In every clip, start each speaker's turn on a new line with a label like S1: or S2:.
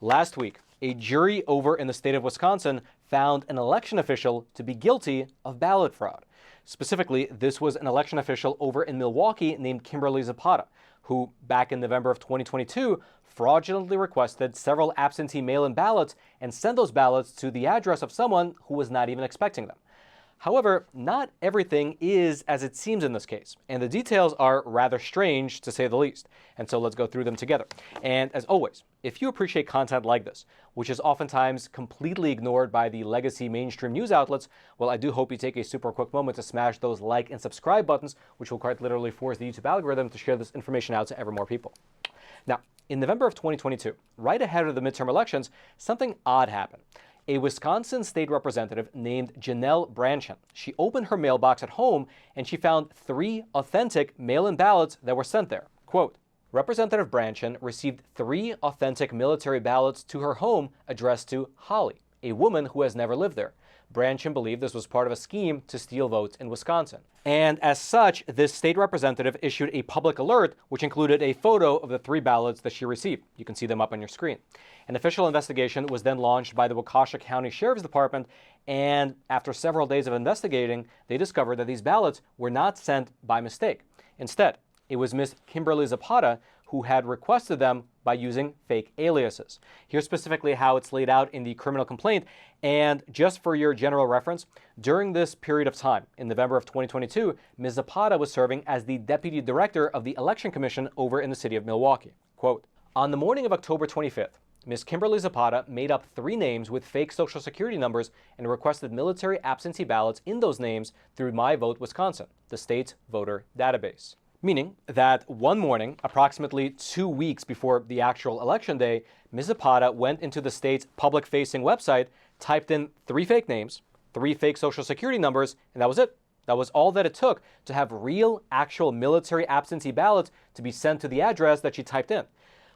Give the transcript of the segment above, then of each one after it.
S1: Last week, a jury over in the state of Wisconsin found an election official to be guilty of ballot fraud. Specifically, this was an election official over in Milwaukee named Kimberly Zapata, who back in November of 2022 fraudulently requested several absentee mail-in ballots and sent those ballots to the address of someone who was not even expecting them. However, not everything is as it seems in this case, and the details are rather strange to say the least. And so let's go through them together. And as always, if you appreciate content like this, which is oftentimes completely ignored by the legacy mainstream news outlets, well, I do hope you take a super quick moment to smash those like and subscribe buttons, which will quite literally force the YouTube algorithm to share this information out to ever more people. Now, in November of 2022, right ahead of the midterm elections, something odd happened. A Wisconsin state representative named Janelle Branchen. She opened her mailbox at home and she found 3 authentic mail-in ballots that were sent there. Quote, Representative Branchen received 3 authentic military ballots to her home addressed to Holly, a woman who has never lived there. Branchen believed this was part of a scheme to steal votes in Wisconsin. And as such, this state representative issued a public alert, which included a photo of the 3 ballots that she received. You can see them up on your screen. An official investigation was then launched by the Waukesha County Sheriff's Department, and after several days of investigating, they discovered that these ballots were not sent by mistake. Instead, it was Miss Kimberly Zapata who had requested them by using fake aliases. Here's specifically how it's laid out in the criminal complaint. And just for your general reference, during this period of time, in November of 2022, Ms. Zapata was serving as the Deputy Director of the Election Commission over in the city of Milwaukee. Quote, on the morning of October 25th, Ms. Kimberly Zapata made up 3 names with fake Social Security numbers and requested military absentee ballots in those names through My Vote Wisconsin, the state's voter database. Meaning that one morning, approximately 2 weeks before the actual election day, Ms. Zapata went into the state's public-facing website, typed in 3 fake names, 3 fake Social Security numbers, and that was it. That was all that it took to have real, actual military absentee ballots to be sent to the address that she typed in.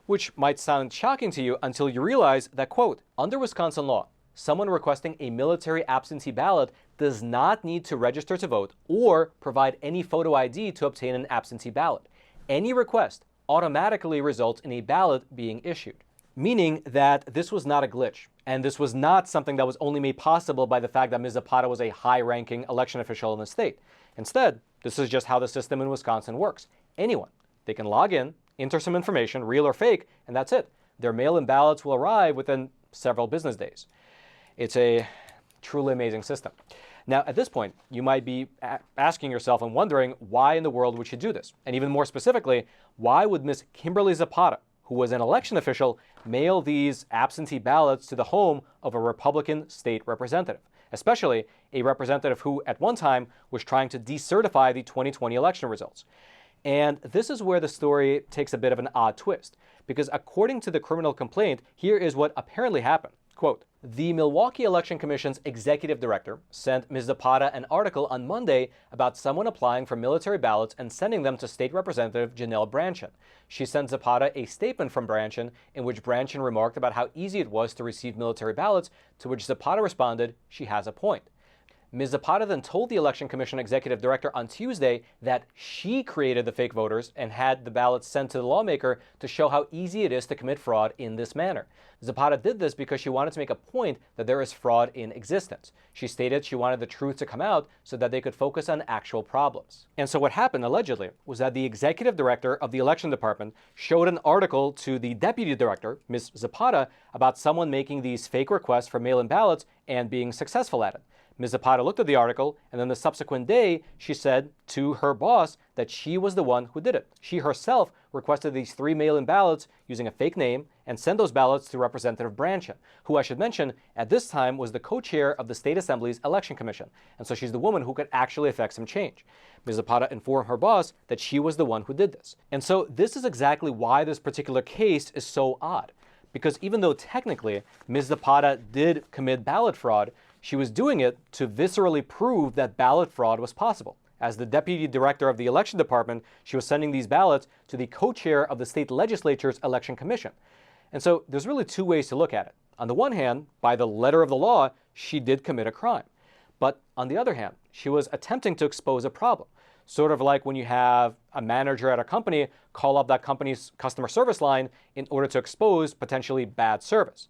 S1: Which might sound shocking to you until you realize that, quote, under Wisconsin law, someone requesting a military absentee ballot does not need to register to vote or provide any photo ID to obtain an absentee ballot. Any request automatically results in a ballot being issued, meaning that this was not a glitch, and this was not something that was only made possible by the fact that Ms. Zapata was a high-ranking election official in the state. Instead, this is just how the system in Wisconsin works. Anyone, they can log in, enter some information, real or fake, and that's it. Their mail-in ballots will arrive within several business days. It's a truly amazing system. Now, at this point, you might be asking yourself and wondering why in the world would she do this? And even more specifically, why would Miss Kimberly Zapata, who was an election official, mail these absentee ballots to the home of a Republican state representative, especially a representative who at one time was trying to decertify the 2020 election results? And this is where the story takes a bit of an odd twist, because according to the criminal complaint, here is what apparently happened. Quote, the Milwaukee Election Commission's executive director sent Ms. Zapata an article on Monday about someone applying for military ballots and sending them to State Representative Janelle Branchen. She sent Zapata a statement from Branchen in which Branchen remarked about how easy it was to receive military ballots, to which Zapata responded, she has a point. Ms. Zapata then told the Election Commission executive director on Tuesday that she created the fake voters and had the ballots sent to the lawmaker to show how easy it is to commit fraud in this manner. Zapata did this because she wanted to make a point that there is fraud in existence. She stated she wanted the truth to come out so that they could focus on actual problems. And so what happened, allegedly, was that the executive director of the election department showed an article to the deputy director, Ms. Zapata, about someone making these fake requests for mail-in ballots and being successful at it. Ms. Zapata looked at the article, and then the subsequent day, she said to her boss that she was the one who did it. She herself requested these 3 mail-in ballots using a fake name and sent those ballots to Representative Branchen, who I should mention at this time was the co-chair of the State Assembly's Election Commission. And so she's the woman who could actually affect some change. Ms. Zapata informed her boss that she was the one who did this. And so this is exactly why this particular case is so odd. Because even though technically Ms. Zapata did commit ballot fraud, she was doing it to viscerally prove that ballot fraud was possible. As the deputy director of the election department, she was sending these ballots to the co-chair of the state legislature's election commission. And so there's really 2 ways to look at it. On the one hand, by the letter of the law, she did commit a crime. But on the other hand, she was attempting to expose a problem. sort of like when you have a manager at a company call up that company's customer service line in order to expose potentially bad service.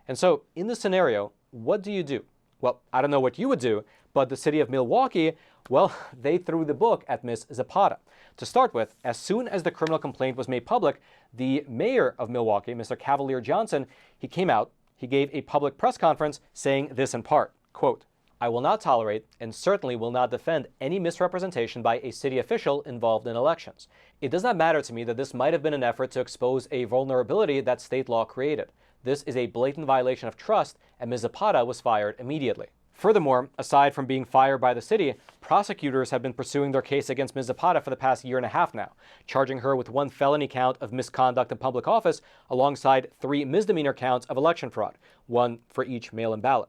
S1: And so in this scenario, what do you do? Well, I don't know what you would do, but the city of Milwaukee, well, they threw the book at Ms. Zapata. To start with, as soon as the criminal complaint was made public, the mayor of Milwaukee, Mr. Cavalier Johnson, he came out, he gave a public press conference saying this in part, quote, "I will not tolerate and certainly will not defend any misrepresentation by a city official involved in elections. It does not matter to me that this might have been an effort to expose a vulnerability that state law created. This is a blatant violation of trust, and Ms. Zapata was fired immediately." Furthermore, aside from being fired by the city, prosecutors have been pursuing their case against Ms. Zapata for the past year and a half now, charging her with 1 felony count of misconduct in public office alongside 3 misdemeanor counts of election fraud, 1 for each mail-in ballot.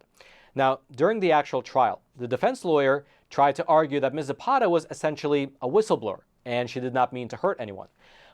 S1: Now, during the actual trial, the defense lawyer tried to argue that Ms. Zapata was essentially a whistleblower, and she did not mean to hurt anyone.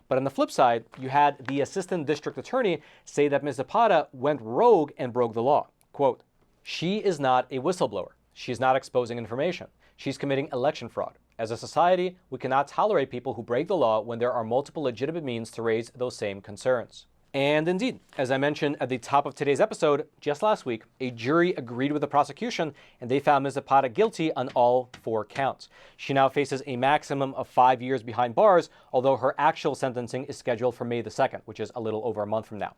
S1: But on the flip side, you had the assistant district attorney say that Ms. Zapata went rogue and broke the law. Quote, "She is not a whistleblower. She's not exposing information. She's committing election fraud. As a society, we cannot tolerate people who break the law when there are multiple legitimate means to raise those same concerns." And indeed, as I mentioned at the top of today's episode, just last week, a jury agreed with the prosecution and they found Ms. Zapata guilty on all 4 counts. She now faces a maximum of 5 years behind bars, although her actual sentencing is scheduled for May the 2nd, which is a little over a month from now.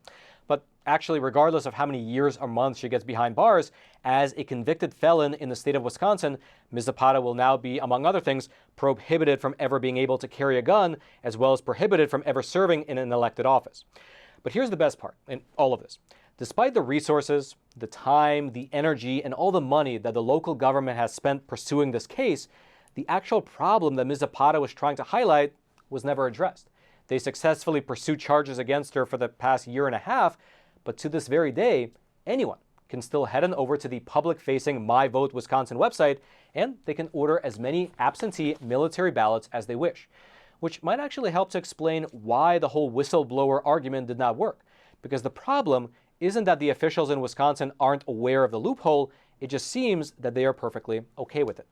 S1: But actually, regardless of how many years or months she gets behind bars, as a convicted felon in the state of Wisconsin, Ms. Zapata will now be, among other things, prohibited from ever being able to carry a gun, as well as prohibited from ever serving in an elected office. But here's the best part in all of this. Despite the resources, the time, the energy, and all the money that the local government has spent pursuing this case, the actual problem that Ms. Zapata was trying to highlight was never addressed. They successfully pursued charges against her for the past year and a half, but to this very day, anyone can still head on over to the public-facing My Vote Wisconsin website, and they can order as many absentee military ballots as they wish, which might actually help to explain why the whole whistleblower argument did not work. Because the problem isn't that the officials in Wisconsin aren't aware of the loophole, it just seems that they are perfectly okay with it.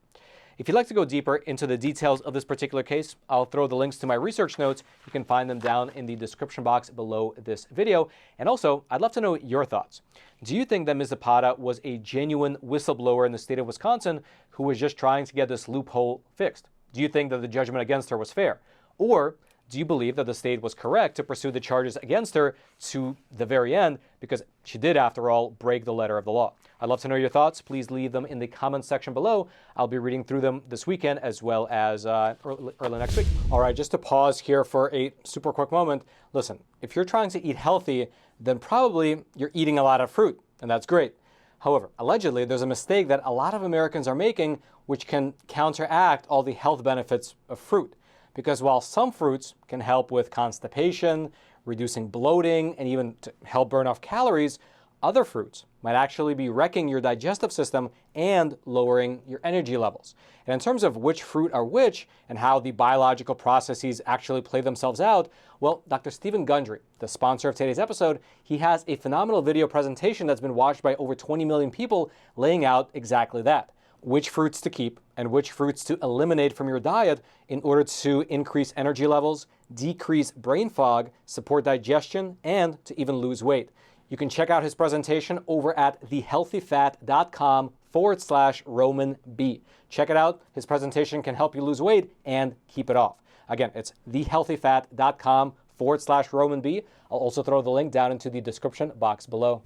S1: If you'd like to go deeper into the details of this particular case, I'll throw the links to my research notes. You can find them down in the description box below this video. And also, I'd love to know your thoughts. Do you think that Ms. Zapata was a genuine whistleblower in the state of Wisconsin who was just trying to get this loophole fixed? Do you think that the judgment against her was fair? Or do you believe that the state was correct to pursue the charges against her to the very end because she did, after all, break the letter of the law? I'd love to know your thoughts. Please leave them in the comments section below. I'll be reading through them this weekend as well as early next week. All right, just to pause here for a super quick moment. Listen, if you're trying to eat healthy, then probably you're eating a lot of fruit, and that's great. However, allegedly, there's a mistake that a lot of Americans are making which can counteract all the health benefits of fruit. Because while some fruits can help with constipation, reducing bloating, and even to help burn off calories, other fruits might actually be wrecking your digestive system and lowering your energy levels. And in terms of which fruit are which and how the biological processes actually play themselves out, well, Dr. Stephen Gundry, the sponsor of today's episode, he has a phenomenal video presentation that's been watched by over 20 million people laying out exactly that. Which fruits to keep and which fruits to eliminate from your diet in order to increase energy levels, decrease brain fog, support digestion, and to even lose weight. You can check out his presentation over at thehealthyfat.com/Roman B. Check it out. His presentation can help you lose weight and keep it off. Again, it's thehealthyfat.com/Roman B. I'll also throw the link down into the description box below.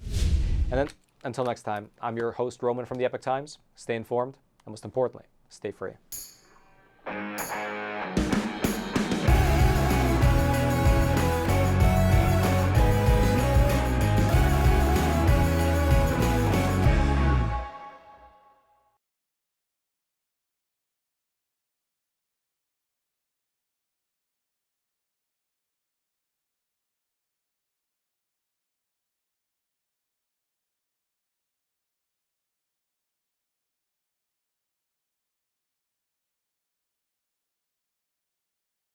S1: And then until next time, I'm your host, Roman from the Epoch Times. Stay informed, and most importantly, stay free.